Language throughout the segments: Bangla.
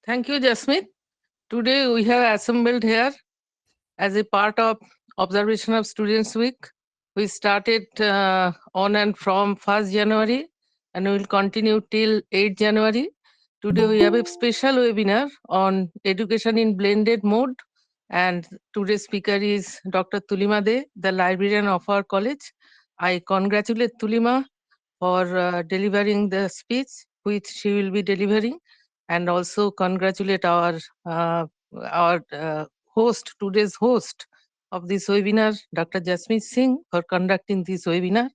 Thank you, Jasmeet. Today we have assembled here as a part of Observation of Students Week. We started on and from 1st January and we will continue till 8th January. Today we have a special webinar on education in blended mode, and today's speaker is Dr. Tulima De, the librarian of our college. I congratulate Tulima for delivering the speech which she will be delivering, and also congratulate our today's host of this webinar, Dr. Jasmeet Singh, for conducting this webinar.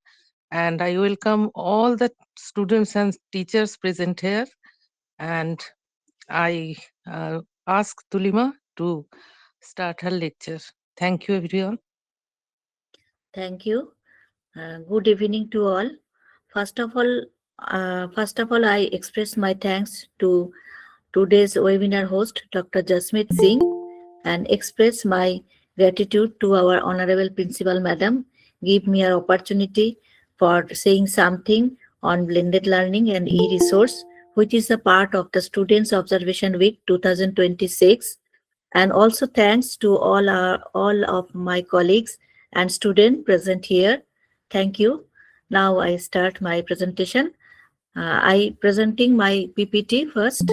And I welcome all the students and teachers present here. And I ask Tulima to start her lecture. Thank you, everyone. Thank you. Good evening to all. First of all, I express my thanks to today's webinar host, Dr. Jasmeet Singh, and express my gratitude to our Honorable Principal Madam, give me an opportunity for saying something on blended learning and e-resource, which is a part of the Students Observation Week 2026. And also thanks to all of my colleagues and students present here. Thank you. Now I start my presentation. I presenting my PPT first.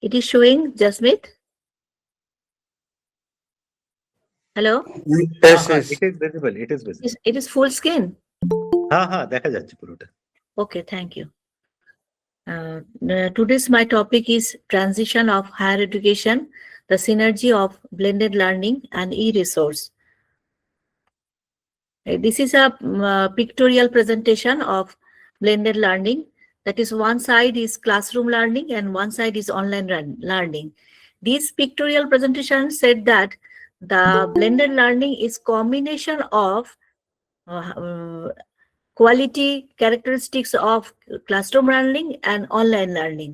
It is showing, Jasmeet. Hello? Yes, yes. It is visible. It is visible. It is full screen. দেখা যাচ্ছে পুরোটা। Okay, thank you. Today's my topic is transition of higher education, the synergy of blended learning and e-resource. This is a pictorial presentation of blended learning. That is, one side is classroom learning and one side is online learning. This pictorial presentation said that the blended learning is combination of quality characteristics of classroom learning and online learning.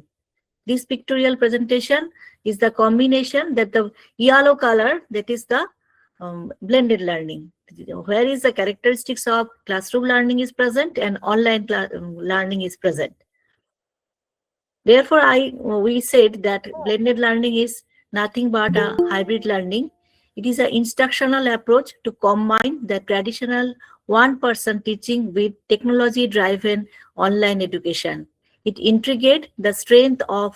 This pictorial presentation is the combination, that the yellow color, that is the blended learning, where is the characteristics of classroom learning is present and online learning is present. Therefore, we said that blended learning is nothing but a hybrid learning. It is an instructional approach to combine the traditional one-person teaching with technology-driven online education. It integrates the strength of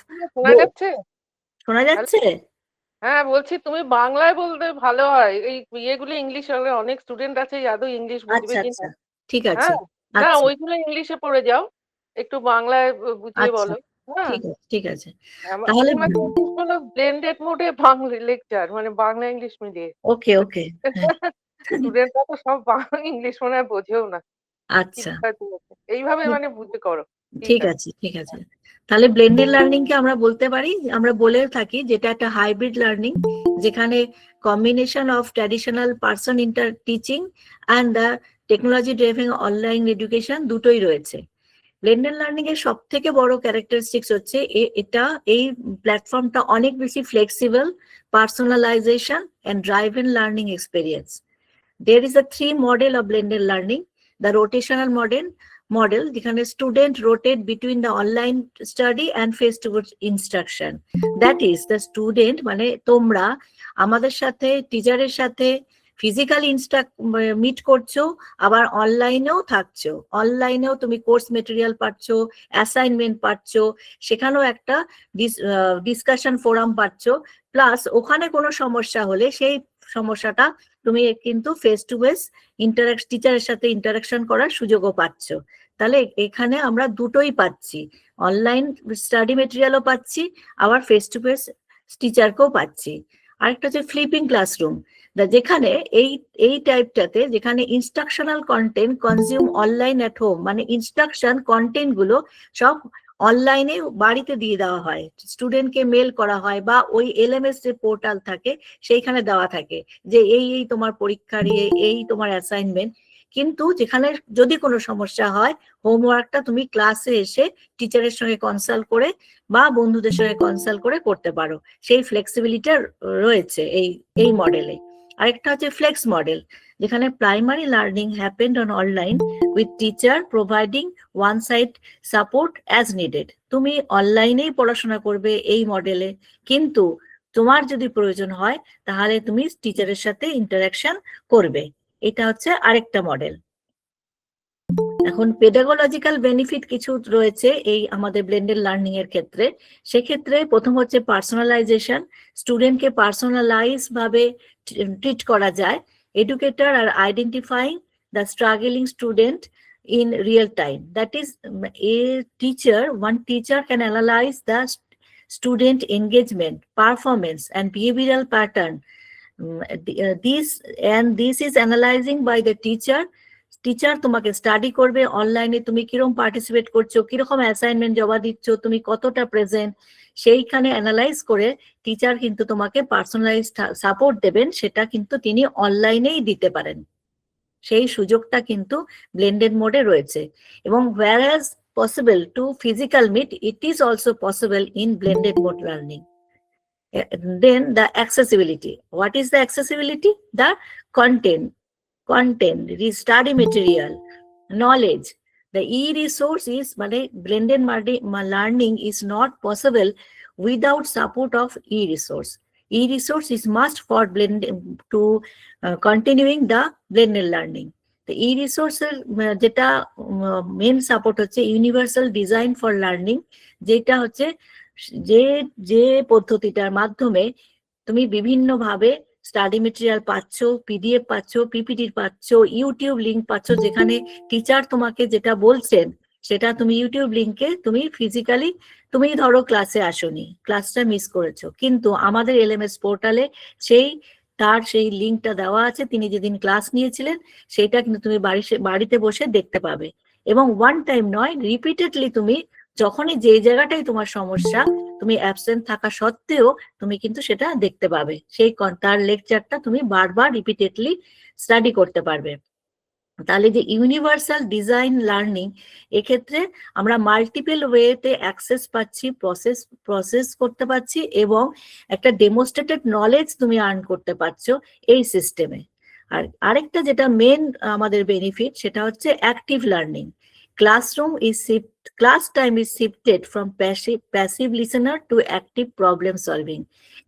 শোনা যাচ্ছে? হ্যাঁ, বলছি তুমি বাংলায় বলতে ভালো হয়। এই ইয়েগুলো ইংলিশ, অনেক স্টুডেন্ট আছে যাদের ইংলিশ বুঝবে কিনা। ঠিক আছে। না, ওইগুলো ইংলিশে পড়ে যাও, একটু বাংলায় বুঝিয়ে বলো। ঠিক আছে। তাহলে ব্লেন্ডেড মোডে বাংলা লেকচার, মানে বাংলা ইংলিশ মিলিয়ে। ওকে ওকে। স্টুডেন্টরা তো সব বাংলা ইংলিশ মনে হয় বোঝেও না। আচ্ছা, এইভাবে মানে বুঝে করো। ঠিক আছে ঠিক আছে। তাহলে ব্লেন্ডেড লার্নিং কে আমরা বলতে পারি, আমরা বলে থাকি যেটা একটা হাইব্রিড লার্নিং, যেখানে combination of traditional person inter teaching and the technology driven online education দুটোই রয়েছে। ব্লেন্ডেড লার্নিং এর সব থেকে বড় ক্যারেক্টারিস্টিক্স হচ্ছে এই প্ল্যাটফর্মটা অনেক বেশি flexible, personalisation and driven learning experience. There is a 3 model of blended learning. The rotational model, যেখানে student rotate between the online study and face-to-face instruction. That is, the student মানে তোমরা আমাদের সাথে টিচারের সাথে ফিজিক্যালি মিট করছো, আবার অনলাইনেও থাকছো। অনলাইনেও তুমি কোর্স মেটেরিয়াল পাচ্ছ, অ্যাসাইনমেন্ট পাচ্ছ, সেখানেও একটা ডিসকাশন ফোরাম পাচ্ছ, প্লাস ওখানে কোনো সমস্যা হলে সেই সমস্যাটা তুমি কিন্তু ফেস টু ফেস টিচারের সাথে ইন্টারাকশন করার সুযোগও পাচ্ছ। তাহলে এখানে আমরা দুটোই পাচ্ছি, অনলাইন স্টাডি মেটেরিয়ালও পাচ্ছি, আবার ফেস টু ফেস টিচারকেও পাচ্ছি। আরেকটা হচ্ছে ফ্লিপিং ক্লাসরুম, যেখানে এই টাইপটাতে যেখানে instructional content consume online at home, মানে ইনস্ট্রাকশন কন্টেন্ট গুলো সব অনলাইনে বাড়িতে দিয়ে দেওয়া হয়, স্টুডেন্টকে মেল করা হয় বা ওই এলএমএস যে পোর্টাল থাকে সেইখানে দেওয়া থাকে যে এই তোমার পরীক্ষার এই তোমার অ্যাসাইনমেন্ট। কিন্তু যেখানে যদি কোনো সমস্যা হয়, হোমওয়ার্কটা তুমি ক্লাসে এসে টিচারের সঙ্গে কনসাল্ট করে বা বন্ধুদের সঙ্গে কনসাল্ট করে করতে পারো। সেই ফ্লেক্সিবিলিটি রয়েছে এই মডেলে। আরেকটা হচ্ছে ফ্লেক্স মডেল, যেখানে primary learning happened on online with teacher providing one side support as needed. তুমি অনলাইনেই পড়াশোনা করবে এই মডেলে, কিন্তু তোমার যদি প্রয়োজন হয় তাহলে তুমি টিচারের সাথে ইন্টারাকশন করবে। এটা হচ্ছে আরেকটা মডেল। এখন পেডাগোলজিক্যাল বেনিফিট কিছু রয়েছে এই আমাদের ব্লেন্ডেড লার্নিং এর ক্ষেত্রে। সেক্ষেত্রে প্রথম হচ্ছে পার্সোনালাইজেশন, স্টুডেন্টকে পার্সোনালাইজ ভাবে ট্রিট করা যায়। Educator are identifying the struggling student in real time. That is, one teacher can analyze the student engagement, performance, and behavioral pattern. This is analyzing by the teacher. Teacher তোমাকে স্টাডি করবে অনলাইনে, তুমি কিরকম পার্টিসিপেট করছো, কিরকম অ্যাসাইনমেন্ট জমা দিচ্ছ, তুমি কতটা প্রেজেন্ট, সেইখানে অ্যানালাইজ করে টিচার কিন্তু তোমাকে পার্সোনালাইজ সাপোর্ট দেবেন, সেটা কিন্তু তিনি অনলাইনেই দিতে পারেন। সেই সুযোগটা কিন্তু ব্লেন্ডেড মোডে রয়েছে। এবং whereas possible to physical meet, it is also possible in blended mode learning. Then the accessibility. What is the accessibility? The content, the study material, knowledge. The e-resource is, blended learning is not possible without support of e-resource. E-resource is must for continuing the blended learning. The e-resource যেটা মেন সাপোর্ট হচ্ছে ইউনিভার্সাল ডিজাইন ফর লার্নিং, যেটা হচ্ছে যে পদ্ধতিটার মাধ্যমে তুমি বিভিন্ন ভাবে স্টাডি মেটেরিয়াল পাচ্ছ, পিডিএফ পাচ্ছ, পিপিটি পাচ্ছ, ইউটিউব লিংক পাচ্ছ, যেখানে টিচার তোমাকে যেটা বলছেন সেটা তুমি ইউটিউব লিংকে তুমি ফিজিক্যালি, তুমি ধরো ক্লাসে আসোনি, ক্লাসটা মিস করেছো, কিন্তু আমাদের এলএমএস পোর্টালে সেই লিংকটা দেওয়া আছে, তিনি যেদিন ক্লাস নিয়েছিলেন সেটা কিন্তু তুমি বাড়িতে বসে দেখতে পাবে। এবং ওয়ান টাইম নয়, রিপিটেডলি তুমি যখনই যে জায়গাটাই তোমার সমস্যা, তুমি অ্যাবসেন্ট থাকা সত্ত্বেও তুমি কিন্তু সেটা দেখতে পাবে, তার লেকচারটা তুমি বারবার রিপিটেডলি স্টাডি করতে পারবে। তাহলে যে ইউনিভার্সাল ডিজাইন লার্নিং, এক্ষেত্রে আমরা মাল্টিপল ওয়েতে অ্যাক্সেস পাচ্ছি, প্রসেস করতে পারছি, এবং একটা ডেমোস্ট্রেটেড নলেজ তুমি আর্ন করতে পারছো এই সিস্টেমে। আর আরেকটা যেটা মেন আমাদের বেনিফিট, সেটা হচ্ছে active learning. Class time is shifted from passive listener to active problem solving.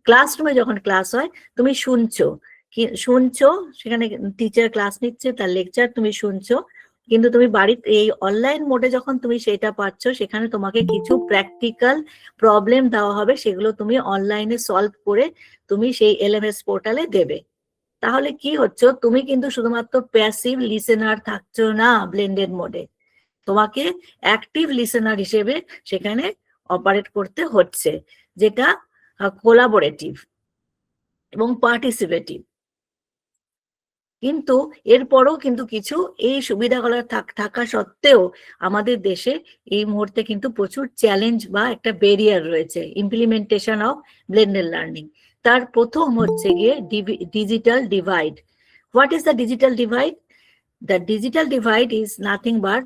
ক্লাসরুমে যখন ক্লাস হয় তুমি শুনছো, সেখানে টিচার ক্লাস নিচ্ছে, তার লেকচার তুমি শুনছো, কিন্তু তুমি বাড়িতে এই অনলাইন মোডে যখন তুমি সেটা পাচ্ছ, সেখানে তোমাকে কিছু প্র্যাকটিক্যাল প্রবলেম দেওয়া হবে, সেগুলো তুমি অনলাইনে সলভ করে তুমি সেই এলএমএস পোর্টালে দেবে। তাহলে কি হচ্ছে, তুমি কিন্তু শুধুমাত্র প্যাসিভ লিসেনার থাকছো না ব্লেন্ডেড মোডে, তোমাকে অ্যাক্টিভ লিসেনার হিসেবে সেখানে অপারেট করতে হচ্ছে, যেটা কোলাবোরেটিভ এবং পার্টিসিপেটিভ। কিন্তু এরপরও কিন্তু কিছু এই সুবিধাগুলো থাকা সত্ত্বেও আমাদের দেশে এই মুহূর্তে কিন্তু প্রচুর চ্যালেঞ্জ বা একটা ব্যারিয়ার রয়েছে ইমপ্লিমেন্টেশন অফ ব্লেন্ডেড লার্নিং। তার প্রথম হচ্ছে গিয়ে digital divide. What is the digital divide? The digital divide is nothing but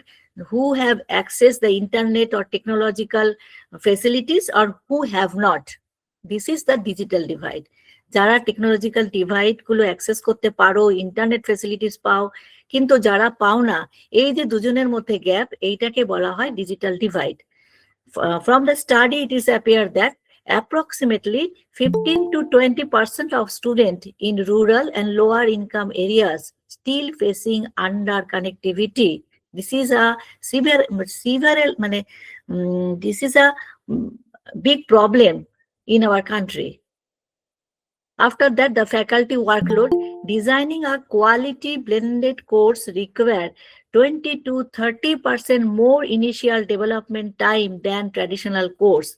who have access the internet or technological facilities or who have not. This is the digital divide. যারা টেকনোলজিক্যাল ডিভাইড গুলো অ্যাক্সেস করতে পারো, ইন্টারনেট ফ্যাসিলিটিস পাও, কিন্তু যারা পাও না, এই যে দুজনের মধ্যে গ্যাপ, এইটাকে বলা হয় digital divide. From the study it is appear that approximately 15 to 20% of students in rural and lower income areas still facing under connectivity. This is a this is a big problem in our country. After that, the faculty workload. Designing a quality blended course require 20 to 30% more initial development time than traditional course.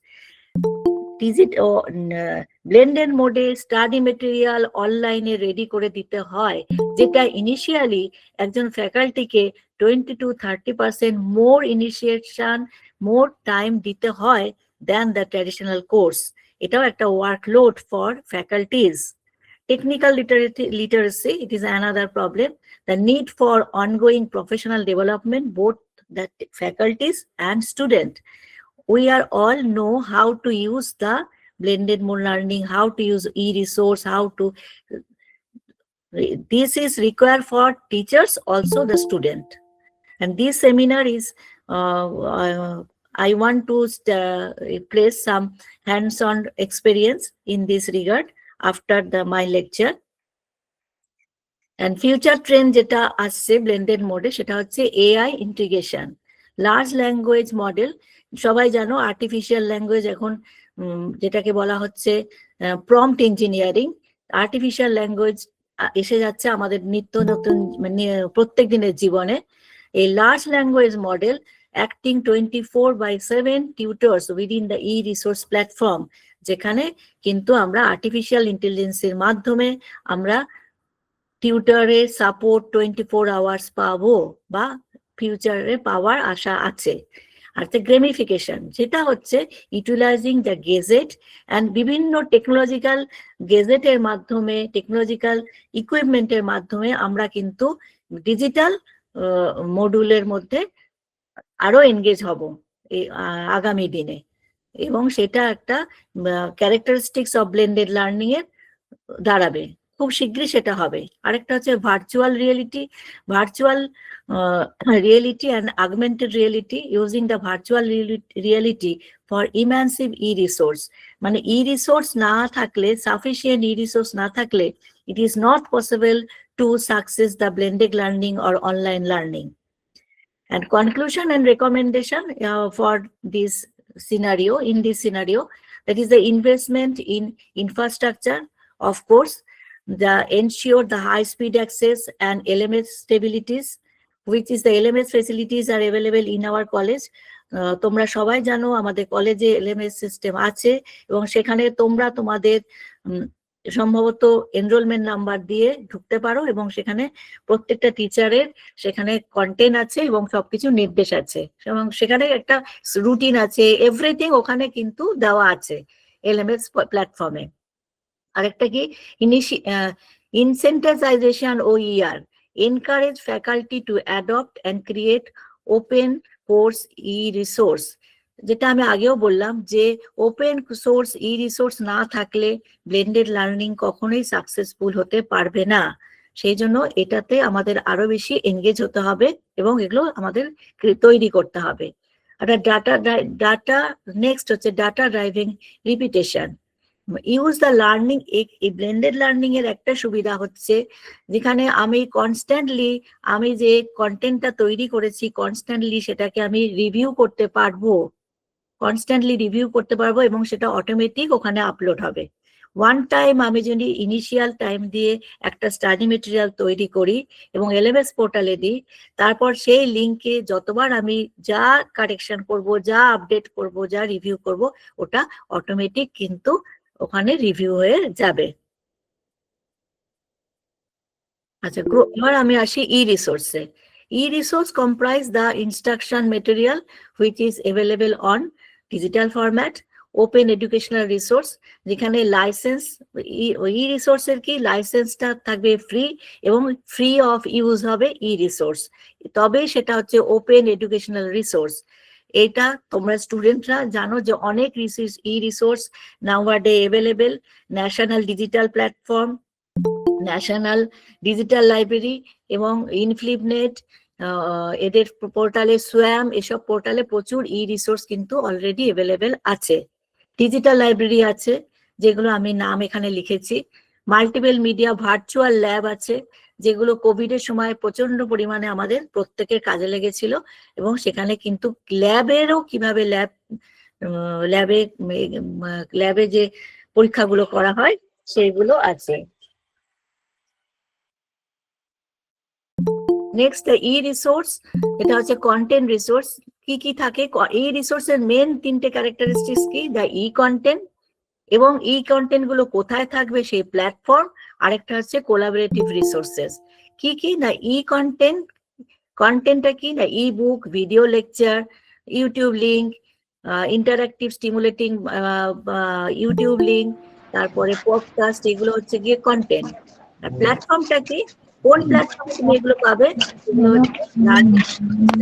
Blended মোডে স্টাডি মেটেরিয়াল অনলাইনে রেডি করে দিতে হয়, যেটা ইনিশিয়ালি একজন ফ্যাকাল্টিকে 20 to 30% more initiation, more time দিতে হয় দ্যান দ্য ট্র্যাডিশনাল কোর্স। এটাও একটা workload for faculties. Technical literacy, it is another problem. The need for ongoing professional development, both the faculties and student. We are all know how to use the blended mode learning, how to use e-resource, how to. This is required for teachers, also the student. And this seminar is, I want to place some hands-on experience in this regard after my lecture. And future trend যেটা আসছে ব্লেন্ডেড মোডে সেটা হচ্ছে AI integration, large language model. সবাই জানো আর্টিফিশিয়াল ল্যাঙ্গুয়েজ এখন যেটাকে বলা হচ্ছে প্রম্পট ইঞ্জিনিয়ারিং, আর্টিফিশিয়াল ল্যাঙ্গুয়েজ এসে যাচ্ছে আমাদের নিত্য নতুন প্রত্যেক দিনের জীবনে। এই large language model acting 24/7 tutors within the e-resource platform, যেখানে কিন্তু আমরা আর্টিফিশিয়াল ইন্টেলিজেন্সের মাধ্যমে আমরা টিউটরের সাপোর্ট 24 আওয়ার্স পাবো বা ফিউচারে পাওয়ার আশা আছে। আর গেমিফিকেশন যেটা হচ্ছে ইউটিলাইজিং দ্য গেজেট অ্যান্ড বিভিন্ন টেকনোলজিক্যাল গেজেটের মাধ্যমে, টেকনোলজিক্যাল ইকুইপমেন্টের মাধ্যমে আমরা কিন্তু ডিজিটাল মডিউলের মধ্যে আরো এনগেজ হব এই আগামী দিনে, এবং সেটা একটা ক্যারেক্টারিস্টিক্স অফ ব্লেন্ডেড লার্নিং এর দাঁড়াবে, খুব শীঘ্রই সেটা হবে। আরেকটা হচ্ছে virtual reality and augmented reality, using the virtual reality for immersive e-resource. মানে ই-রিসোর্স না থাকলে, সাফিসিয়েন্ট ই-রিসোর্স না থাকলে, it is not possible to success the blended learning or online learning. And conclusion and recommendation for this scenario, that is the investment in infrastructure, of course, ensure the high-speed access and LMS stabilities, which is the LMS facilities are available in our college. তোমরা সবাই জানো আমাদের কলেজে LMS সিস্টেম আছে, এবং সেখানে তোমরা তোমাদের সম্ভবত এনরোলমেন্ট নাম্বার দিয়ে ঢুকতে পারো, এবং সেখানে প্রত্যেকটা টিচারের সেখানে কন্টেন্ট আছে এবং সবকিছু নির্দেশ আছে, এবং সেখানে একটা রুটিন আছে, এভরিথিং ওখানে কিন্তু দেওয়া আছে LMS প্ল্যাটফর্মে। আরেকটা কি ইনসেন্টাইজেশন OER, encourage faculty to adopt and create open source e-resource, যেটা আমি আগেও বললাম যে ওপেন সোর্স ই-রিসোর্স না থাকলে ব্লেন্ডেড লার্নিং কখনোই সাকসেসফুল হতে পারবে না। সেই জন্য এটাতে আমাদের আরো বেশি এনগেজ হতে হবে এবং এগুলো আমাদের তৈরি করতে হবে। আর ডাটা নেক্সট হচ্ছে data driving repetition, use the learning. এই ব্লেন্ডেড লার্নিং এর একটা সুবিধা হচ্ছে যেখানে আমি কনস্ট্যান্টলি আমি যে কন্টেন্টটা তৈরি করেছি কনস্ট্যান্টলি সেটাকে আমি রিভিউ করতে পারবো, এবং সেটা অটোমেটিক ওখানে আপলোড হবে। ওয়ান টাইম আমি যদি ইনিশিয়াল টাইম দিয়ে একটা স্টাডি মেটেরিয়াল তৈরি করি এবং LMS পোর্টালে দিই, তারপর সেই লিঙ্কে যতবার আমি যা কারেকশন করব, যা আপডেট করব, যা রিভিউ করব, ওটা অটোমেটিক কিন্তু ওখানে রিভিউ হয়ে যাবে। আচ্ছা, এবার আমি আসি ই-রিসোর্সে। E-resource comprise the instruction material which is available on digital format, open educational resource, যেখানে লাইসেন্স ই-রিসোর্স এর কি লাইসেন্সটা থাকবে ফ্রি এবং ফ্রি অফ ইউজ হবে ই-রিসোর্স, তবে সেটা হচ্ছে ওপেন এডুকেশনাল রিসোর্স। এটা তোমরা স্টুডেন্টরা জানো যে অনেক e-resource nowadays available, national digital platform, national digital library এবং ইনফ্লিপনেট, এদের পোর্টালে সোয়াম, এসব পোর্টালে প্রচুর ই-রিসোর্স কিন্তু অলরেডি অ্যাভেলেবেল আছে। ডিজিটাল লাইব্রেরি আছে যেগুলো আমি নাম এখানে লিখেছি, মাল্টিপল মিডিয়া ভার্চুয়াল ল্যাব আছে যেগুলো কোভিডের সময় প্রচন্ড পরিমাণে আমাদের প্রত্যেকের কাজে লেগেছিল, এবং সেখানে কিন্তু ল্যাবেরও কিভাবে ল্যাবে যে পরীক্ষাগুলো করা হয় সেগুলো আছে। নেক্সট ই-রিসোর্স, এটা হচ্ছে কন্টেন্ট রিসোর্স। কি কি থাকে ই-রিসোর্স এর মেন তিনটে ক্যারেক্টারিস্টিক্স কি? দ্য ই কন্টেন্ট, এবং ই কন্টেন্ট গুলো কোথায় থাকবে সেই প্ল্যাটফর্ম। আরেকটা হচ্ছে কোলাবোরেটিভ রিসোর্সেস। কি কি? না ই কন্টেন্টটা কি? না e book, video lecture, YouTube link, interactive stimulating YouTube link, তারপরে পডকাস্ট, এগুলো হচ্ছে গিয়ে কন্টেন্ট। আর প্ল্যাটফর্মটা কি, কোন প্ল্যাটফর্মে তুমি এগুলো পাবে? এগুলো হচ্ছে লার্নিং সিস্টেম,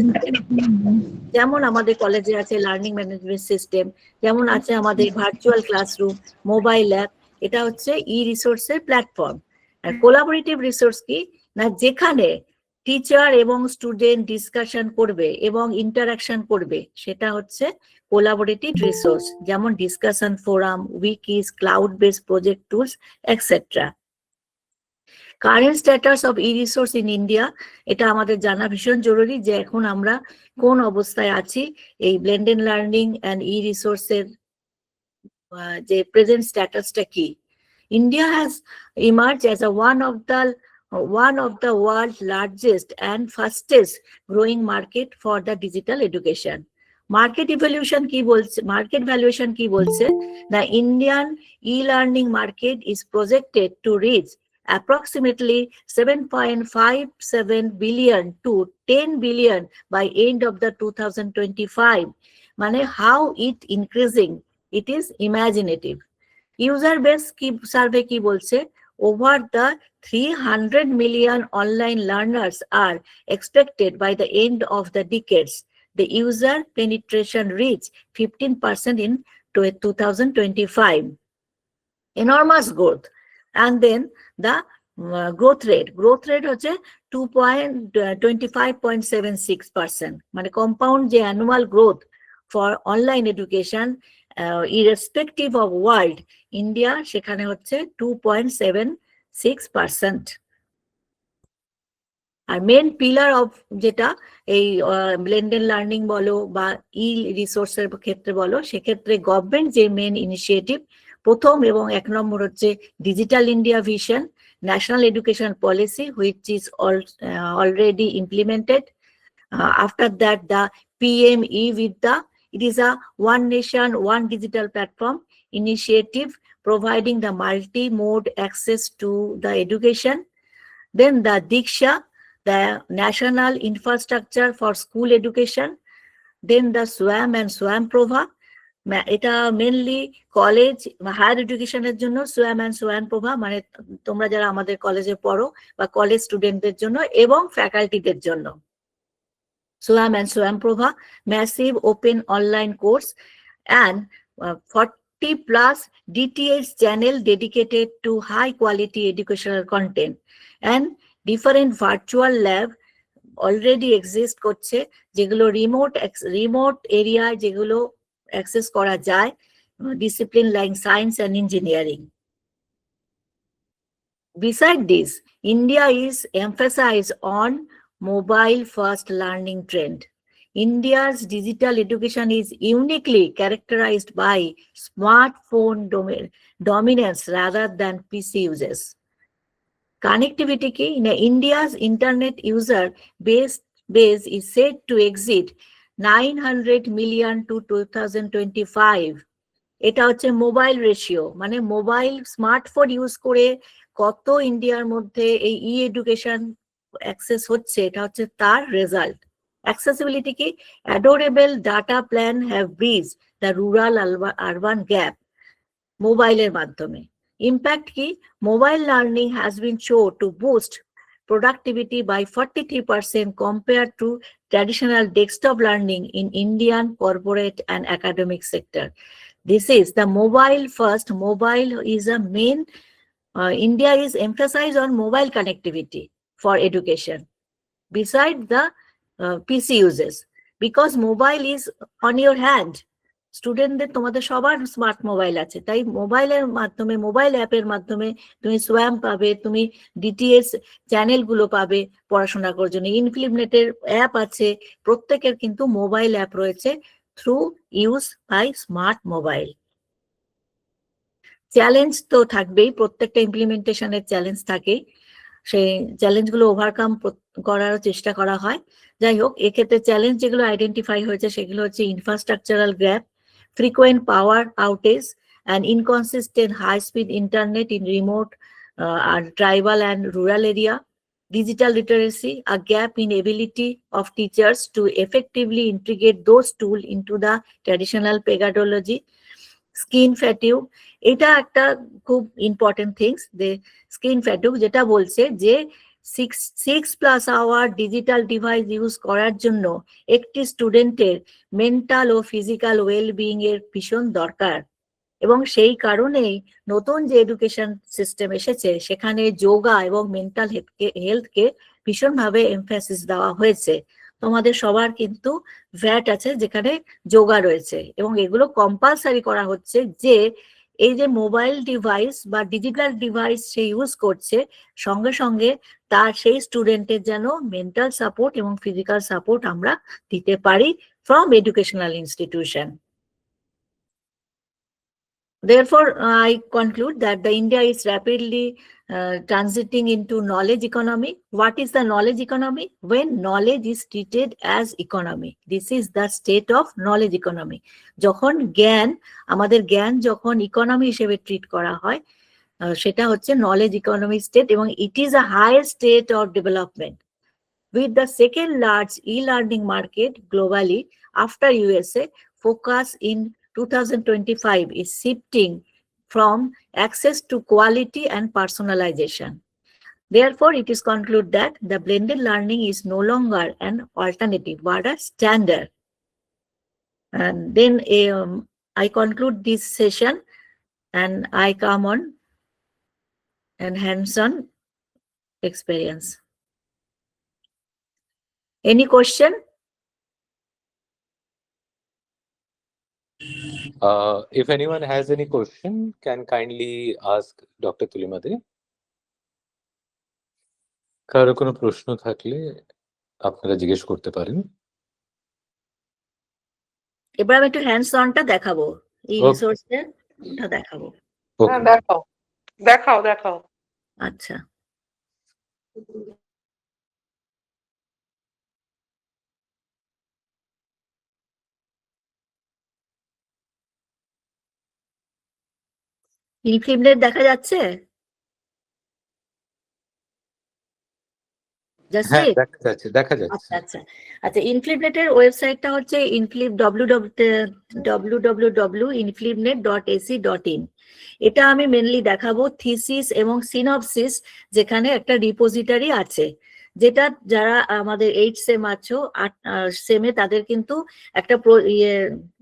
যেমন আমাদের কলেজে আছে লার্নিং ম্যানেজমেন্ট সিস্টেম, যেমন আছে আমাদের ভার্চুয়াল ক্লাসরুম, মোবাইল অ্যাপ, এটা হচ্ছে ই রিসোর্সের প্ল্যাটফর্ম। আর কোলাবোরেটিভ রিসোর্স কি না, যেখানে টিচার এবং স্টুডেন্ট ডিসকাশন করবে এবং ইন্টারাকশন করবে, সেটা হচ্ছে কোলাবোরেটিভ রিসোর্স, যেমন discussion forum, উইকিস, cloud based project tools, etcetera. Current status of E resource in India, এটা আমাদের জানা ভীষণ জরুরি যে এখন আমরা কোন অবস্থায় আছি, এই ব্লেন্ডেড লার্নিং অ্যান্ড ই রিসোর্সের যে প্রেজেন্ট স্ট্যাটাসটা কি। India has emerged as one of the world's largest and fastest growing market for the digital education. Market valuation কি বলছে? The Indian e-learning market is projected to reach approximately 7.57 billion to 10 billion by end of the 2025. মানে how it increasing, it is imaginative. User base survey কি বলছে? Over the 300 million online learners are expected by the end of the decades. The user penetration reach 15% in 2025. Enormous growth. And then the growth rate হচ্ছে 25.76%. মানে compound যে annual growth for online education irrespective of world, India সেখানে হচ্ছে 2.76%। আর মেন পিলার অফ যেটা এই ব্লেন্ডেড লার্নিং বলো বা ই রিসোর্সের ক্ষেত্রে বলো, সেক্ষেত্রে গভর্নমেন্ট যে মেন ইনিশিয়েটিভ, প্রথম এবং 1 নম্বর হচ্ছে digital India vision, national education policy which is already implemented. After that the PM E-Vidya, it is a one nation, one digital platform initiative providing the multi-mode access to the education. Then the Diksha, the national infrastructure for school education. Then the SWAM and SWAM Prova, এটা মেনলি কলেজ হায়ার এডুকেশনের জন্য SWAM and SWAM Prova, মানে তোমরা যারা আমাদের কলেজে পড়ো বা কলেজ স্টুডেন্টদের জন্য এবং ফ্যাকাল্টিদের জন্য। SWAM and SWAM Prova, massive open online course, and 40 plus DTH channel dedicated to high quality educational content, and different virtual lab already exist করছে, যেগুলো রিমোট এরিয়া যেগুলো অ্যাক্সেস করা যায়, discipline like science and engineering. Beside this, India is emphasized on mobile first learning trend. India's digital education is uniquely characterized by smartphone dominance rather than PC uses. Connectivity ki, India's internet user base is said to exceed 900 million to 2025. এটা হচ্ছে মোবাইল রেশিও, মানে মোবাইল স্মার্টফোন ইউজ করে কত ইন্ডিয়ার মধ্যে এই ই এডুকেশন অ্যাক্সেস হচ্ছে, এটা হচ্ছে তার রেজাল্ট। অ্যাক্সেসিবিলিটি কি, adorable data plan have bridge the rural urban gap মোবাইলের মাধ্যমে। ইম্প্যাক্ট কি, mobile learning has been show two boost productivity by 43% compared to traditional desktop learning in Indian corporate and academic sector. This is the mobile first. Mobile is a main, India is emphasized on mobile connectivity for education beside the PC uses, because mobile is on your hand. স্টুডেন্টদের তোমাদের সবার স্মার্ট মোবাইল আছে, তাই মোবাইলের মাধ্যমে, মোবাইল অ্যাপের মাধ্যমে তুমি SWAM পাবে, তুমি DTS চ্যানেলগুলো পাবে পড়াশোনা করার জন্য। ইনফিনিটের অ্যাপ আছে, প্রত্যেকের কিন্তু মোবাইল অ্যাপ রয়েছে through use by smart mobile. Challenge তো থাকবেই, প্রত্যেকটা ইমপ্লিমেন্টেশনের চ্যালেঞ্জ থাকে, সেই চ্যালেঞ্জগুলো ওভারকাম করার চেষ্টা করা হয়। যাই হোক, এক্ষেত্রে চ্যালেঞ্জ যেগুলো আইডেন্টিফাই হয়েছে সেগুলো হচ্ছে infrastructural gap, frequent power outage, and inconsistent high-speed internet in remote, tribal and rural area. digital literacy, a gap in ability of teachers to effectively integrate those tools into the traditional pedagogy, skin fatigue, এটা একটা খুব ইম্পর্টেন্ট থিংস। স্কিন ফ্যাটিগ যেটা বলছে যে 6+ আওয়ার ডিজিটাল ডিভাইস ইউজ করার জন্য একটি স্টুডেন্টের মেন্টাল ও ফিজিক্যাল ওয়েলবিং এর ভীষণ দরকার, এবং সেই কারণেই নতুন যে এডুকেশন সিস্টেম এসেছে সেখানে যোগা এবং মেন্টাল হেলথকে ভীষণভাবে এমফাসিস দেওয়া হয়েছে। তোমাদের সবার কিন্তু ভ্যাট আছে যেখানে যোগা রয়েছে, এবং এগুলো কম্পালসারি করা হচ্ছে যে এই যে মোবাইল ডিভাইস বা ডিজিটাল ডিভাইস সে ইউজ করছে, সঙ্গে সঙ্গে তার সেই স্টুডেন্টের যেন মেন্টাল সাপোর্ট এবং ফিজিক্যাল সাপোর্ট আমরা দিতে পারি from educational institution. Therefore, I conclude that the India is rapidly transiting into knowledge economy. What is the knowledge economy? When knowledge is treated as economy. This is the state of knowledge economy. যখন জ্ঞান, আমাদের জ্ঞান যখন ইকোনমি হিসেবে ট্রিট করা হয়, সেটা হচ্ছে নলেজ ইকোনমি স্টেট, এবং it is a higher state of development. With the second large e-learning market globally after USA, focus in 2025 is shifting from access to quality and personalization. Therefore, it is concluded that the blended learning is no longer an alternative but a standard. And then I conclude this session and I come on and hands-on experience. Any question? If anyone has any question, can kindly ask Dr. Tulimade. কারো কোনো প্রশ্ন থাকলে আপনারা জিজ্ঞেস করতে পারেন। এবার আমি একটু হ্যান্ডস অনটা দেখাবো, এই Okay. রিসোর্সের ওটা দেখাবো। Okay. দেখাও। আচ্ছা, ইনফিনিট দেখা যাচ্ছে? হ্যাঁ, জাসপ্রীত? দেখা যাচ্ছে। আচ্ছা আচ্ছা আচ্ছা, ইনফ্লিপনেটের ওয়েবসাইটটা হচ্ছে www.inflipnet.ac.in। এটা আমি মেনলি দেখাবো থিসিস এবং সিনপসিস, যেখানে একটা রিপোজিটরি আছে, যেটা যারা আমাদের 8 সেম আছো, 8 সেমে তাদের কিন্তু একটা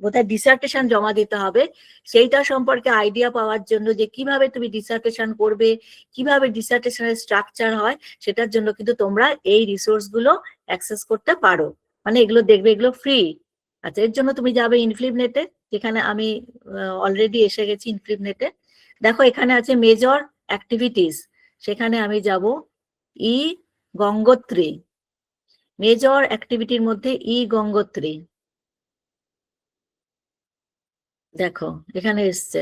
বোধহয় ডিসার্টেশন জমা দিতে হবে। সেইটা সম্পর্কে আইডিয়া পাওয়ার জন্য যে কিভাবে তুমি ডিসার্টেশন করবে, কিভাবে ডিসার্টেশনের স্ট্রাকচার হয়, সেটার জন্য কিন্তু তোমরা এই রিসোর্স গুলো অ্যাক্সেস করতে পারো। মানে এগুলো দেখবে, এগুলো ফ্রি। আচ্ছা, এর জন্য তুমি যাবে ইনফ্লিপনেটে, যেখানে আমি অলরেডি এসে গেছি ইনফ্লিপনেটে। দেখো এখানে আছে মেজর অ্যাক্টিভিটিস, সেখানে আমি যাব ই গঙ্গোত্রী, মেজর অ্যাক্টিভিটির মধ্যে ই গঙ্গোত্রী। দেখো এখানে এসছে,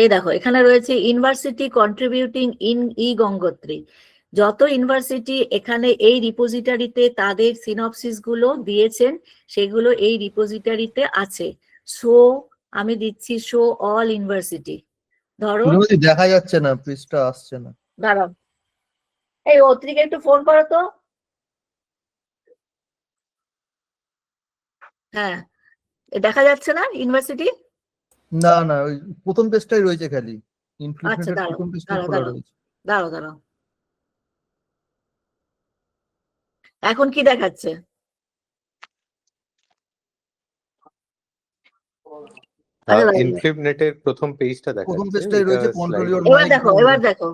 এই দেখো এখানে রয়েছে ইউনিভার্সিটি কন্ট্রিবিউটিং ইন ই গঙ্গোত্রী। যত ইউনিভার্সিটি এখানে এই রিপোজিটরিতে তাদের সিনপসিস গুলো দিয়েছেন, সেগুলো এই রিপোজিটরিতে আছে। শো আমি দিচ্ছি শো অল ইউনিভার্সিটি। ধরো দেখা যাচ্ছে না, পৃষ্ঠা আসছে না। দাঁড়াও, এই অত্রিকে একটু ফোন করো তো। হ্যাঁ, দেখা যাচ্ছে না ইউনিভার্সিটি? না না, ওই প্রথম পেজটাই রয়েছে খালি, আচ্ছা, ইনফ্লিপনেটের দাঁড়াও প্রথম পেজটাই দাঁড়াও খোলা দাঁড়াও রয়েছে। দাঁড়াও দাঁড়াও, এখন কি দেখাচ্ছে? আচ্ছা, দাঁড়াও। ইনফ্লিপনেটের প্রথম পেজটা প্রথম দেখাচ্ছে। পেজটাই এটা রয়েছে, slide কন্ট্রোল এর- এবার দেখো, এবার দেখো,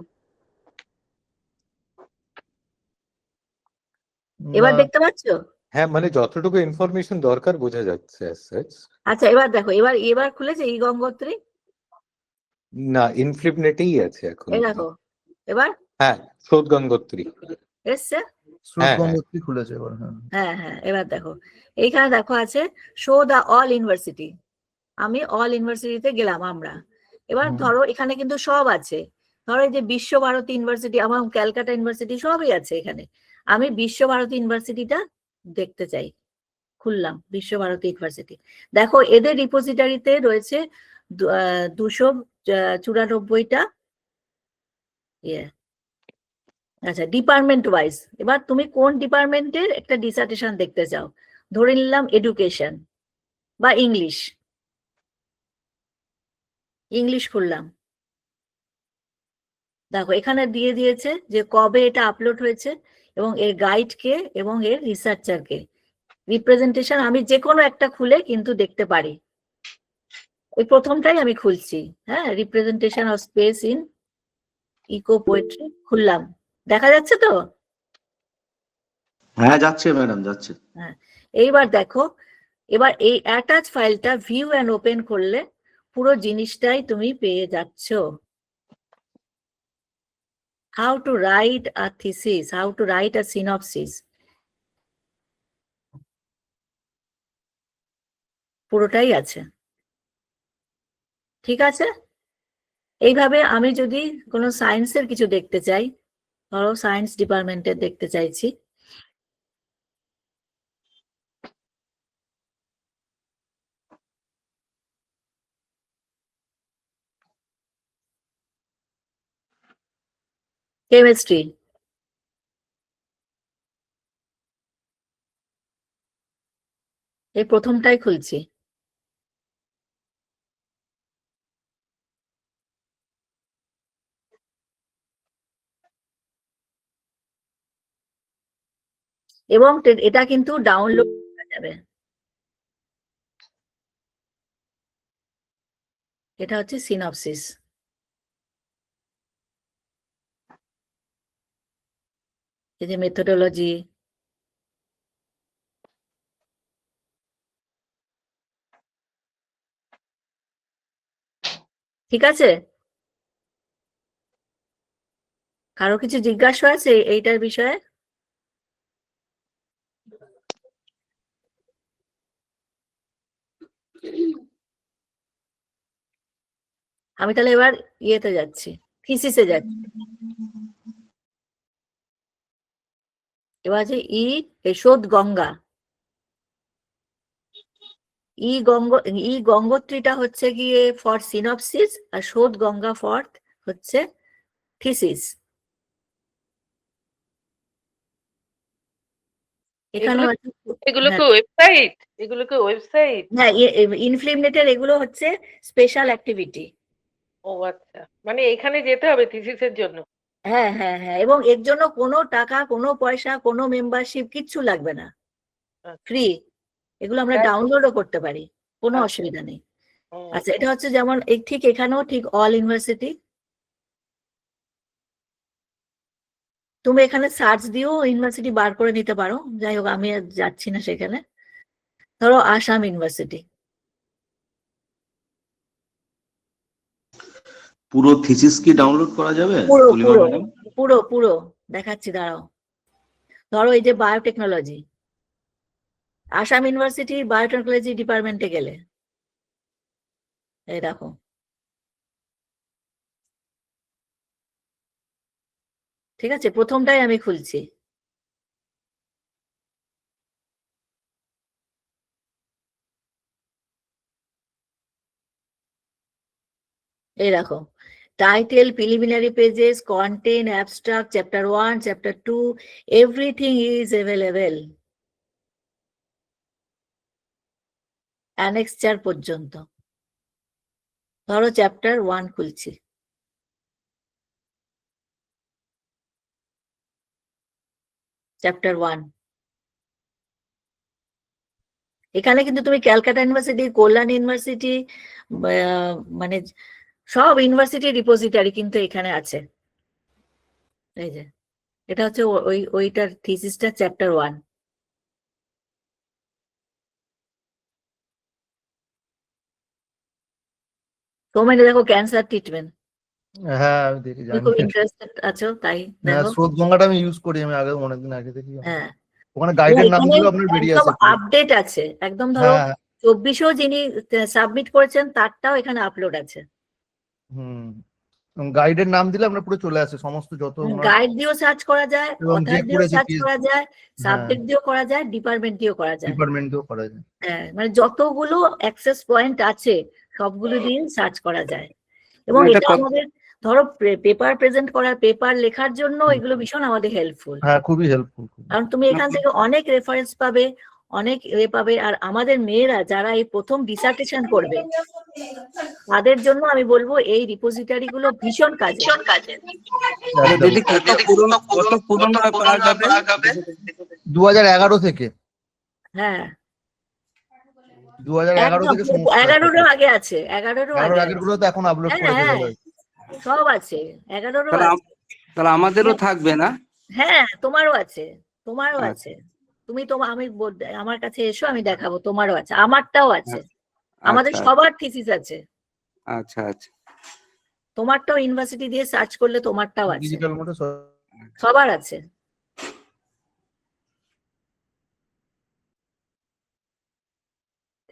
এবার দেখতে পাচ্ছ? হ্যাঁ, মানে যতটুকু ইনফরমেশন দরকার বোঝা যাচ্ছে as such। আচ্ছা, এবার দেখো, এবার এবার খুলেছে ই গঙ্গোত্রী। না, ইনফ্লিপনেটেই আছে এখন। এই দেখো, এবার হ্যাঁ, স্রোত গঙ্গোত্রী এসছে। স্রোত গঙ্গোত্রী খুলেছে এবার। হ্যাঁ হ্যাঁ হ্যাঁ, এবার দেখো এইখানে দেখো আছে শো দা অল ইউনিভার্সিটি। আমি অল ইউনিভার্সিটিতে গেলাম আমরা। এবার ধরো এখানে কিন্তু সব আছে। ধরো এই যে বিশ্বভারতী ইউনিভার্সিটি, আমার ক্যালকাটা ইউনিভার্সিটি সবই আছে এখানে। আমি বিশ্বভারতী ইউনিভার্সিটিটা দেখতে চাই, খুললাম বিশ্বভারতী ইউনিভার্সিটি। দেখো এদের রিপোজিটরিতে রয়েছে 294টা ইয়ে। আচ্ছা, ডিপার্টমেন্ট ওয়াইজ এবার তুমি কোন ডিপার্টমেন্টের একটা ডিসার্টেশন দেখতে চাও? ধরে নিলাম এডুকেশন বা ইংলিশ। ইংলিশ খুললাম, দেখো এখানে দিয়ে দিয়েছে যে কবে এটা আপলোড হয়েছে এবং এর গাইড কে এবং এর রিসার্চার কে। রিপ্রেজেন্টেশন আমি যে কোনো একটা খুলে কিন্তু দেখতে পারি। ওই প্রথমটাই আমি খুলছি, হ্যাঁ, representation of space in eco poetry খুললাম, দেখা যাচ্ছে তো? হ্যাঁ যাচ্ছে ম্যাডাম, যাচ্ছে। হ্যাঁ, এইবার দেখো, এবার এই অ্যাটাচ ফাইলটা ভিউ অ্যান্ড ওপেন করলে পুরো জিনিসটাই তুমি পেয়ে যাচ্ছ। How to write a thesis, how to write a synopsis, পুরোটাই আছে। ঠিক আছে, এইভাবে আমি যদি কোনো সায়েন্সের কিছু দেখতে চাই, ধরো সায়েন্স ডিপার্টমেন্টের দেখতে চাইছি, কেমিস্ট্রি, এই প্রথমটাই খুলছি। এবং এটা কিন্তু ডাউনলোড করা যাবে। এটা হচ্ছে সিনপসিস। এই যে মেথোডোলজি, ঠিক আছে? কারো কিছু জিজ্ঞাসা আছে এইটার বিষয়ে? আমি তাহলে এবার ইয়েতে যাচ্ছি, থিসিসে যাচ্ছি। এবার যে শোধ গঙ্গা, গঙ্গোত্রীটা হচ্ছে গিয়ে ফর সিনপসিস আর শোধ গঙ্গা ফর হচ্ছে থিসিস। এখানে এগুলোকে ওয়েবসাইট, এগুলোকে ওয়েবসাইট। হ্যাঁ, ইনফ্লিমনেটের এগুলো হচ্ছে স্পেশাল অ্যাক্টিভিটি। ও আচ্ছা, মানে এখানে যেতে হবে থিসিসের জন্য? হ্যাঁ হ্যাঁ হ্যাঁ, এবং এর জন্য কোনো টাকা, কোনো পয়সা, কোনো মেম্বারশিপ কিচ্ছু লাগবে না, ফ্রি। এগুলো আমরা ডাউনলোডও করতে পারি, কোনো অসুবিধা নেই। আচ্ছা, এটা হচ্ছে যেমন ঠিক এখানেও ঠিক অল ইউনিভার্সিটি। তুমি এখানে সার্চ দিয়েও ইউনিভার্সিটি বার করে নিতে পারো, যাই হোক আমি আর যাচ্ছি না সেখানে। ধরো আসাম ইউনিভার্সিটি, পুরো থিসিস কি ডাউনলোড করা যাবে? পুরো তুলিমা পুরো ম্যাডাম পুরো পুরো দেখাচ্ছি, দাঁড়াও। ধরো এই যে বায়োটেকনোলজি, আসাম ইউনিভার্সিটি বায়োটেকনোলজি ডিপার্টমেন্টে গেলে এই দেখো, ঠিক আছে, প্রথমটাই আমি খুলছি। এই দেখো, title, preliminary pages, content, abstract, chapter 1, chapter 2, everything is available, annexure পর্যন্ত। ধরো চ্যাপ্টার 1 খুলছি, চ্যাপ্টার 1। এখানে কিন্তু তুমি ক্যালকাটা ইউনিভার্সিটি, কল্যাণ ইউনিভার্সিটি, মানে সব ইউনিভার্সিটি রিপোজিটরি কিন্তু এখানে আছে। এই যে এটা হচ্ছে ওইটার থিসিসটা, চ্যাপ্টার 1। তোমরা দেখো ক্যান্সার ট্রিটমেন্ট, হ্যাঁ আমি দেখি, তুমি জানি। খুব ইন্টারেস্টেড আছো তাই হ্যাঁ, দেখো। স্রোত গঙ্গাটা আমি ইউজ করি, আমি আগে অনেকদিন আগে দেখি। হ্যাঁ, ওখানে গাইডের নামগুলো আপনার বেরিয়ে আসে। আপডেট আছে একদম। ধরো হ্যাঁ 24-ও যিনি সাবমিট করেছেন তারটাও এখানে আপলোড আছে। হুম, গাইডের নাম দিলে আপনার পুরো চলে আসে সমস্ত যত গাইড দিয়েও সার্চ করা যায়, এবং যে অথার দিয়েও করেছে সার্চ PhD করা যায়, হ্যাঁ। সাবজেক্ট দিয়েও করা যায়, ডিপার্টমেন্ট দিয়েও করা যায়। ডিপার্টমেন্ট দিয়েও করা যায়। হ্যাঁ, মানে যতগুলো অ্যাক্সেস পয়েন্ট আছে সবগুলো দিয়ে সার্চ করা যায় এবং এটা এটা কত- আমাদের ধরো পেপার প্রেজেন্ট করার, পেপার লেখার জন্য এগুলো ভীষণ আমাদের হেল্পফুল। হ্যাঁ, খুবই হেল্পফুল। কারণ তুমি এখান থেকে অনেক রেফারেন্স পাবে, অনেক পাবে। আর আমাদের মেয়েরা যারা এই প্রথম ডিসার্টেশন করবে তাদের জন্য আমি বলবো এই রিপোজিটরি গুলো ভীষণ কাজে। দিদি কত পুরনো পাওয়া যাবে? 2011 থেকে, হ্যাঁ 2011 থেকে সমস্ত 11-রও আগে আছে, 11-রও 11 আগে আগের আছে। গুলো তো এখন আপলোড হ্যাঁ, করেছে হ্যাঁ, সবাই। সব আছে, 11-রও তাহলে আছে। তাহলে আমাদেরও থাকবে না? হ্যাঁ, তোমারও আছে, তোমারও আচ্ছা। আছে। তুমি আমার কাছে এসো, আমি দেখাবো। তোমারও আছে, আমারটাও আছে, আমাদের আচ্ছা সবার থিসিস আছে। আচ্ছা আচ্ছা তোমারটাও ইউনিভার্সিটি দিয়ে সার্চ করলে তোমারটাও আছে, ডিজিটাল মোডে সবার আছে।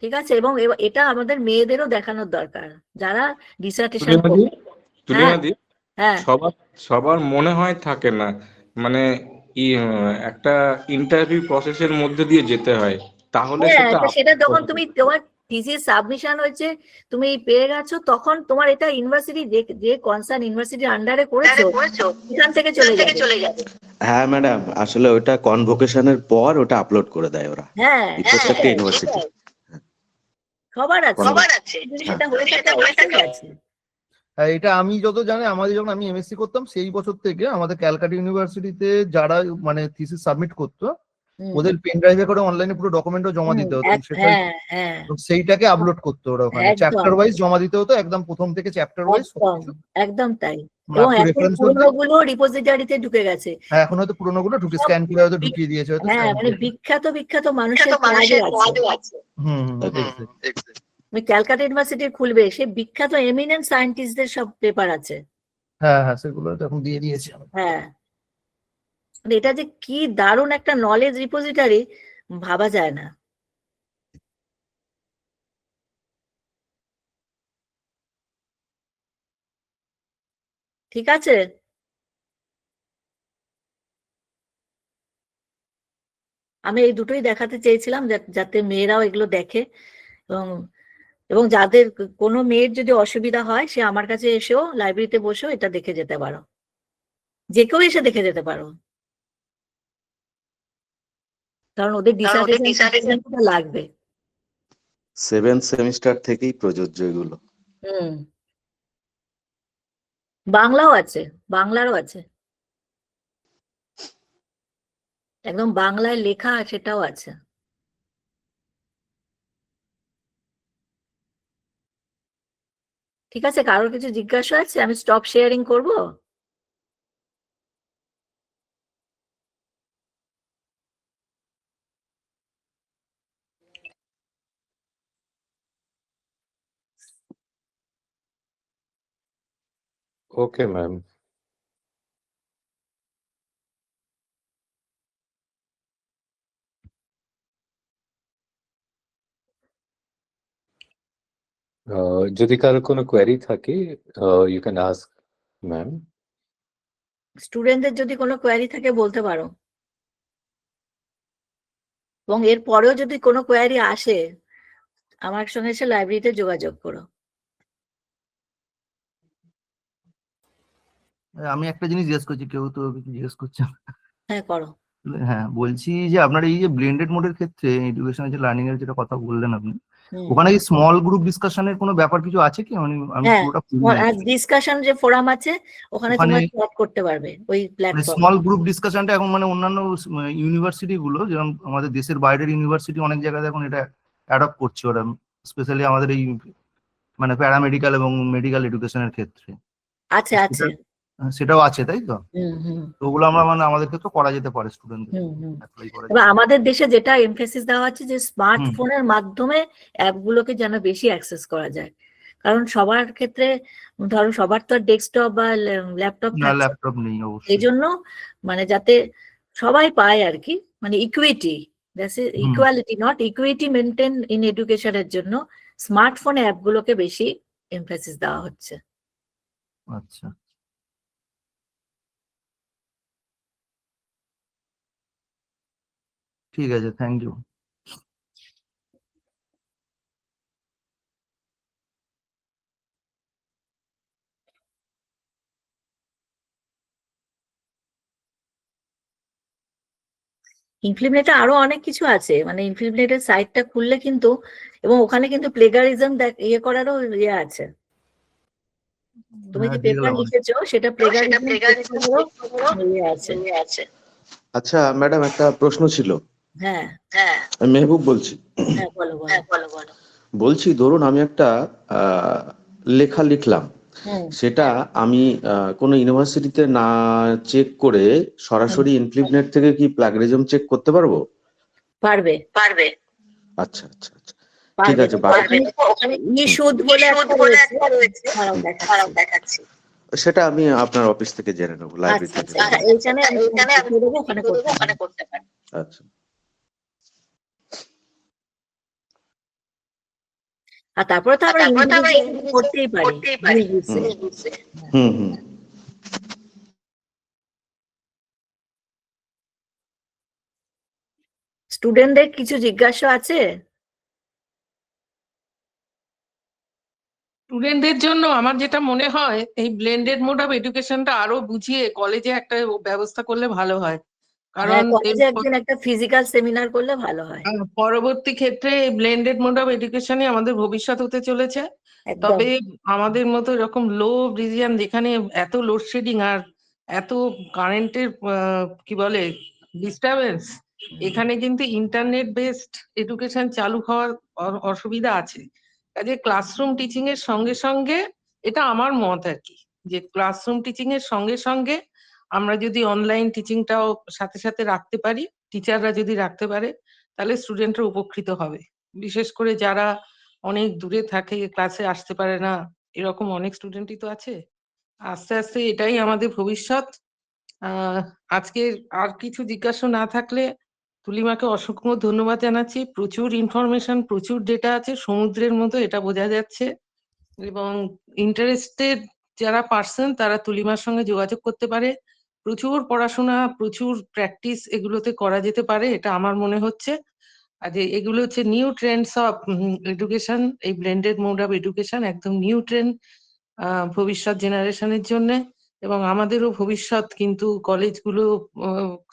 ঠিক আছে, এবং এটা আমাদের মেয়েদেরও দেখানোর দরকার যারা ডিসার্টেশন তুলিমাদি, করবে। হ্যাঁ, তুলিমাদি, হ্যাঁ, সবার মনে হয় থাকে না, মানে একটা ইন্টারভিউ প্রসেসের মধ্যে দিয়ে যেতে হয়, তাহলে হ্যাঁ, সেটা সেটা যখন তুমি তোমার থিসিস সাবমিশন হয়েছে, তুমি পেয়ে গেছো, তখন তোমার এটা ইউনিভার্সিটি যে কনসার্ন ইউনিভার্সিটির আন্ডারে করেছো এখান থেকে চলে যাবে। হ্যাঁ ম্যাডাম, আসলে ওটা কনভোকেশনের পর ওটা আপলোড করে দেয় ওরা, হ্যাঁ, প্রত্যেকটা ইউনিভার্সিটি। সবার আছে, যদি সেটা হয়ে থাকে অবশ্যই আছে। হ্যাঁ, এটা আমি যত জানি, আমাদের যখন আমি এমএসসি করতাম সেই বছর থেকে আমাদের ক্যালকাটা ইউনিভার্সিটিতে যারা মানে থিসিস সাবমিট করতো, হুম, ওদের পেন ড্রাইভে করে অনলাইনে পুরো ডকুমেন্টও জমা দিতে হতো, এবং সেটা হ্যাঁ, হ্যাঁ, সেইটাকে আপলোড করতো ওরা ওখানে, একদম। চ্যাপ্টার ওয়াইজ জমা দিতে হতো, একদম প্রথম থেকে চ্যাপ্টার ওয়াইজ একদম, একদম তাই। মানে এবং আপনি এখন reference পুরনো বলতে- গুলো রিপোজিটরিতে ঢুকে গেছে। হ্যাঁ, এখন হয়তো পুরোনো গুলো ঢুকে স্ক্যান করে হয়তো ঢুকিয়ে দিয়েছে হয়তো হ্যাঁ, scan মানে করে। বিখ্যাত মানুষের কাজও আছে। exactly. তুমি ক্যালকাটা ইউনিভার্সিটি খুলবে, সে বিখ্যাত এমিনেন্ট সায়েন্টিস্টদের সব পেপার আছে। হ্যাঁ হ্যাঁ, সেগুলো তো এখন দিয়ে দিয়েছে। হ্যাঁ, মানে এটা যে কি দারুণ একটা নলেজ রিপোজিটরি, ভাবা যায় না। ঠিক আছে, আমি এই দুটোই দেখাতে চেয়েছিলাম যাতে মেয়েরাও এগুলো দেখে, এবং এবং যাদের কোনো মেয়ের যদি অসুবিধা হয় সে আমার কাছে এসেও লাইব্রেরিতে বসেও এটা দেখে যেতে পারো, যে কেউ এসে দেখে যেতে পারো, কারণ ওদের ডিসার্টেশন লাগবে। 7th সেমিস্টার থেকেই প্রযোজ্য এগুলো। হুম, বাংলাও আছে, বাংলারও আছে, একদম বাংলায় লেখা সেটাও আছে। ঠিক আছে, কারোর কিছু জিজ্ঞাসা আছে? আমি স্টপ শেয়ারিং করব। Okay, ma'am. যদি কারো কোনো কোয়েরি থাকে, you can ask, ma'am. স্টুডেন্টদের যদি কোনো কোয়ারি থাকে বলতে পারো, এবং এর পরেও যদি কোনো কোয়ারি আসে আমার সঙ্গে এসে লাইব্রেরিতে যোগাযোগ করো। আমি একটা জিনিস জিজ্ঞেস করছি, কেউ তো কিছু জিজ্ঞেস করছে না। হ্যাঁ, করো। হ্যাঁ, বলছি যে আপনার এই যে ব্লেন্ডেড মোডের ক্ষেত্রে এডুকেশনের যে লার্নিং এর যেটা কথা বললেন আপনি, হুম। ওখানে কি স্মল গ্রুপ ডিসকাশনের কোনো ব্যাপার কিছু আছে কি? মানে আমি হ্যাঁ, পুরোটা পড়িনি। ডিসকাশন যে ফোরাম আছে ওখানে ওখানে তোমরা চ্যাট করতে পারবে ওই প্ল্যাটফর্মে। স্মল গ্রুপ ডিসকাশনটা এখন মানে অন্যান্য ইউনিভার্সিটি গুলো, যেমন আমাদের দেশের বাইরের ইউনিভার্সিটি অনেক জায়গায় এখন এটা অ্যাডপ্ট করছে ওরা, স্পেশালি আমাদের এই মানে প্যারামেডিক্যাল এবং মেডিকেল এডুকেশনের ক্ষেত্রে। আছে, আছে। সেটাও আছে, তাই তো? হুম, হুম, তো ওগুলো আমরা মানে আমাদের ক্ষেত্রে করা যেতে পারে, স্টুডেন্টদের হুম, হুম। অ্যাপ্লাই করা এবার যেতে আমাদের দেশে যেটা এমফেসিস দেওয়া হচ্ছে যে স্মার্টফোনের মাধ্যমে অ্যাপগুলোকে যেন বেশি অ্যাক্সেস করা যায়, কারণ সবার ক্ষেত্রে ধরো সবার তো ডেস্কটপ বা ল্যাপটপ না, থাকছে, ল্যাপটপ নেই এই অবশ্যই। জন্য মানে যাতে সবাই পায় আর কি, মানে equity, equality not equity maintain in এডুকেশনের জন্য স্মার্টফোন অ্যাপগুলোকে বেশি এমফেসিস দেওয়া হচ্ছে। আচ্ছা, ঠিক আছে, থ্যাংক ইউ। ইনফিল্মনেটে আরো অনেক কিছু আছে, মানে ইনফিল্মনেটের সাইটটা খুললে কিন্তু, এবং ওখানে কিন্তু প্লেগারিজম ইয়ে করারও ইয়ে আছে। তুমি হ্যাঁ, যে দিয়ে পেপার দিলাম। লিখেছো সেটা প্লেগারিজম ইয়ে আছে। আচ্ছা ম্যাডাম, একটা প্রশ্ন ছিল। হ্যাঁ আমি মেহবুব বলছি। হ্যাঁ, বলো বলো। বলছি, ধরুন আমি একটা লেখা লিখলাম, হুম সেটা আমি কোনো ইউনিভার্সিটিতে না চেক করে সরাসরি ইনফ্লিপনেট থেকে কি প্লাগরিজম চেক করতে পারবো? পারবে আচ্ছা আচ্ছা আচ্ছা, ঠিক পারবে আছে। দেখো, ওখানে ইস্যুড বলে একটা রয়েছে, দাঁড়াও দেখাচ্ছি। সেটা আমি আপনার অফিস থেকে জেনে নেবো, লাইব্রেরি আচ্ছা থেকে আচ্ছা, জেনে নেবো। এইখানে আমি তোমাকে দেখিয়ে দেবো, ওখানে করতে পারবে। আচ্ছা। আর তারপরে তো আমরা ইংরেজি করতেই পারি, ইংলিশে। হুম হুম। স্টুডেন্টদের কিছু জিজ্ঞাসা আছে? স্টুডেন্টদের জন্য আমার যেটা মনে হয়, এই ব্লেন্ডেড মোড অফ এডুকেশনটা আরো বুঝিয়ে কলেজে একটা ব্যবস্থা করলে ভালো হয়। কারণ হ্যাঁ, কলেজে একদিন একটা ফিজিক্যাল সেমিনার করলে ভালো হয়। পরবর্তী ক্ষেত্রে এই ব্লেন্ডেড মোড অফ এডুকেশনই আমাদের ভবিষ্যৎ হতে চলেছে। একদম। তবে আমাদের মতো এরকম লো রিজিয়ন, যেখানে এত লোডশেডিং আর এত কারেন্টের কি বলে ডিস্টারবেন্স, এখানে কিন্তু ইন্টারনেট বেসড এডুকেশন চালু হওয়ার অসুবিধা আছে। কাজে ক্লাসরুম টিচিং এর সঙ্গে সঙ্গে, এটা আমার মত আর কি, যে ক্লাসরুম টিচিং এর সঙ্গে সঙ্গে আমরা যদি অনলাইন টিচিংটাও সাথে সাথে রাখতে পারি, টিচাররা যদি রাখতে পারে, তাহলে স্টুডেন্টরা উপকৃত হবে। বিশেষ করে যারা অনেক দূরে থাকে, ক্লাসে আসতে পারে না, এরকম অনেক স্টুডেন্টই তো আছে। আস্তে আস্তে এটাই আমাদের ভবিষ্যৎ। আজকে আর কিছু জিজ্ঞাসা না থাকলে তুলিমাকে অসংখ্য ধন্যবাদ জানাচ্ছি। প্রচুর ইনফরমেশন, প্রচুর ডেটা আছে, সমুদ্রের মতো, এটা বোঝা যাচ্ছে। এবং ইন্টারেস্টেড যারা পার্সন, তারা তুলিমার সঙ্গে যোগাযোগ করতে পারে। প্রচুর পড়াশোনা, প্রচুর প্র্যাকটিস এগুলোতে করা যেতে পারে, এটা আমার মনে হচ্ছে। আর যে এগুলো হচ্ছে নিউ ট্রেন্ডস অফ এডুকেশন, এই ব্লেন্ডেড মোড অফ এডুকেশন একদম নিউ ট্রেন্ড ভবিষ্যৎ জেনারেশনের জন্য। এবং আমাদেরও ভবিষ্যৎ কিন্তু কলেজগুলো,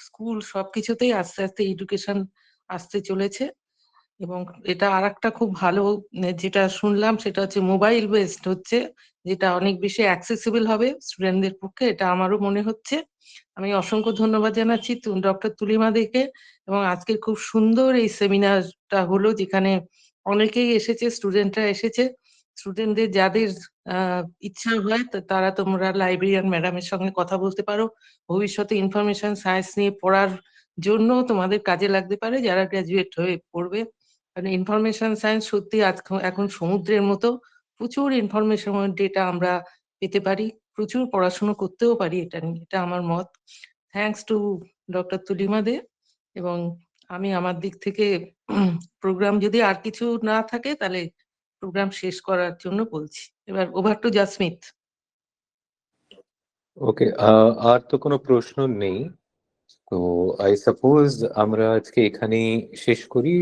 স্কুল সবকিছুতেই আস্তে আস্তে এডুকেশন আসতে চলেছে। এবং এটা আরেকটা খুব ভালো যেটা শুনলাম, সেটা হচ্ছে মোবাইল বেসড হচ্ছে, যেটা অনেক বেশি অ্যাক্সেসিবল হবে স্টুডেন্টদের পক্ষে, এটা আমারও মনে হচ্ছে। আমি অসংখ্য ধন্যবাদ জানাচ্ছি ডক্টর তুলিমা দেকে। এবং আজকে খুব সুন্দর এই সেমিনারটা হলো, যেখানে অনেকেই এসেছে, স্টুডেন্টরা এসেছে। স্টুডেন্টদের যাদের ইচ্ছা হয় তারা তোমরা লাইব্রেরিয়ান ম্যাডামের সঙ্গে কথা বলতে পারো। ভবিষ্যতে ইনফরমেশন সায়েন্স নিয়ে পড়ার জন্য তোমাদের কাজে লাগতে পারে, যারা গ্রাজুয়েট হয়ে পড়বে। কারণ ইনফরমেশন সায়েন্স সত্যি এখন সমুদ্রের মতো, প্রচুর ইনফরমেশন ডেটা আমরা পেতে পারি, প্রচুর পড়াশোনা করতেও পারি এটা নিয়ে, এটা আমার মত। থ্যাঙ্কস টু ডক্টর তুলিমা দে। এবং আমি আমার দিক থেকে প্রোগ্রাম যদি আর কিছু না থাকে, তাহলে প্রোগ্রাম শেষ করার জন্য বলছি। এবার ওভার টু জাসমিত। ওকে, আর তো কোনো প্রশ্ন নেই, তো আই সাপোজ আমরা আজকে এখানেই শেষ করি।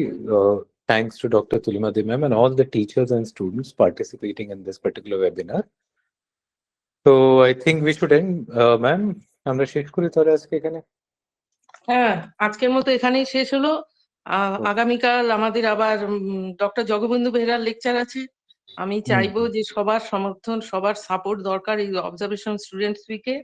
Thanks to Dr. Tulima De ma'am and all the teachers and students participating in this particular webinar. So I think we should end, ma'am. আমরা শেষ করি তাহলে আজকে এখানে। হ্যাঁ, আজকের মতো এখানেই শেষ হলো। আগামীকাল আমাদের আবার ডক্টর জগবন্ধু বেহরার লেকচার আছে। আমি চাইবো যে সবার সমর্থন, সবার সাপোর্ট দরকার এই অবজারভেশন স্টুডেন্টস উইকে।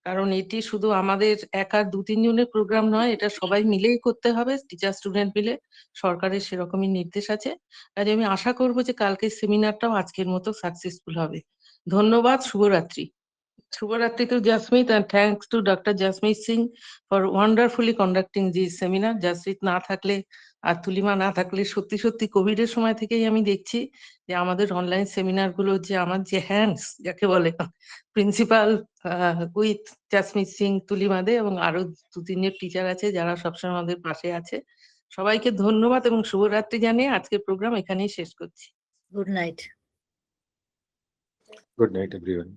কারণ এটি শুধু আমাদের একার 2-3 জনের প্রোগ্রাম নয়, এটা সবাই মিলেই করতে হবে, টিচার স্টুডেন্ট মিলে। সরকারের সেরকমই নির্দেশ আছে। কাজে আমি আশা করবো যে কালকের সেমিনারটাও আজকের মতো সাকসেসফুল হবে। ধন্যবাদ, শুভরাত্রি। Shubharatri to Jasmeet, and thanks to Dr. Jasmeet Singh for wonderfully conducting this seminar. Jasmeet না থাকলে আর তুলিমা না থাকলে, সত্যি সত্যি কোভিড এর সময় থেকেই আমি দেখছি যে আমাদের অনলাইন সেমিনার গুলো, যে আমার যে হ্যান্ডস যাকে বলে, প্রিন্সিপাল উইথ জাসমিত সিং, তুলিমা দে এবং আরো 2-3 জন টিচার আছে যারা সবসময় আমাদের পাশে আছে। সবাইকে ধন্যবাদ এবং শুভরাত্রি জানিয়ে আজকের প্রোগ্রাম এখানেই শেষ করছি। Good night. Good night, everyone.